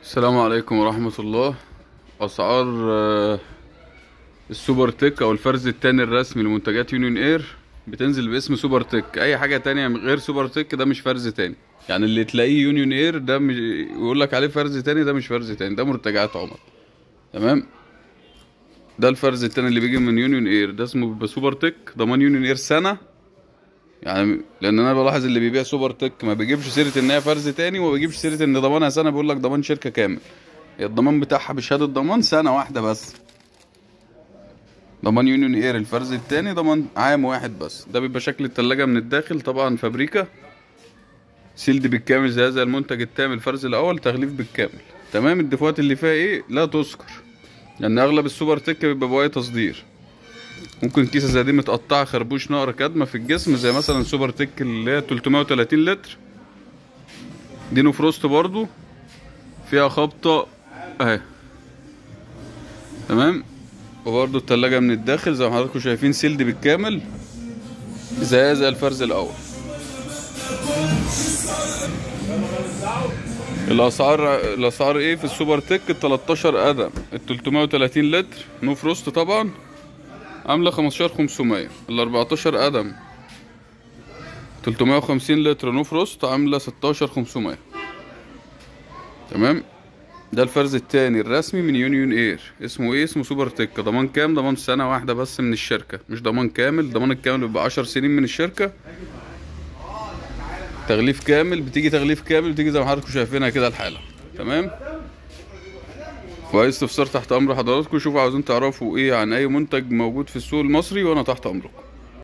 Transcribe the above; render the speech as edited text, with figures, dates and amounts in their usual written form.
السلام عليكم ورحمة الله. أسعار السوبر تك أو الفرز التاني الرسمي لمنتجات يونيون اير بتنزل باسم سوبر تك. أي حاجة تانية غير سوبر تك ده مش فرز تاني، يعني اللي تلاقيه يونيون اير ده مش يقول لك عليه فرز تاني، ده مش فرز تاني، ده مرتجعات عمر. تمام. ده الفرز التاني اللي بيجي من يونيون اير ده اسمه سوبر تك، ضمان يونيون اير سنة. يعني لان انا بلاحظ اللي بيبيع سوبر تك ما بيجيبش سيره ان هي فرز تاني، وما بيجيبش سيره ان ضمانها سنه، بيقول لك ضمان شركه كامل. الضمان بتاعها بشهاده ضمان سنه واحده بس. ضمان يونيون اير الفرز التاني ضمان عام واحد بس. ده بيبقى شكل التلاجة من الداخل، طبعا فابريكا سيلد بالكامل زي هذا المنتج التام الفرز الاول، تغليف بالكامل. تمام. الدفوات اللي فيها ايه لا تذكر، لان اغلب السوبر تك بيبقى بواقي تصدير. ممكن كيسه زي دي متقطعه خربوش نقره كدمه في الجسم، زي مثلا سوبر تك اللي هي 330 لتر دي نو فروست برضو فيها خبطه اهي. تمام. وبرضو التلاجة من الداخل زي ما حضراتكم شايفين سيلد بالكامل زي الفرز الاول. الاسعار ايه في السوبر تك؟ ال 13 قدم ال 330 لتر نو فروست طبعا عامله 15500. ال 14 قدم 350 لتر نو فروست عامله 16500. تمام. ده الفرز التاني الرسمي من يونيون اير. اسمه ايه؟ اسمه سوبر تك. ضمان كام؟ ضمان سنه واحده بس من الشركه، مش ضمان كامل. الضمان الكامل بيبقى 10 سنين من الشركه. تغليف كامل، بتيجي تغليف كامل، بتيجي زي ما حضراتكم شايفينها كده الحاله. تمام. واي استفسار تحت امر حضراتكم. شوفوا عاوزين تعرفوا ايه عن اي منتج موجود في السوق المصري وانا تحت امركم.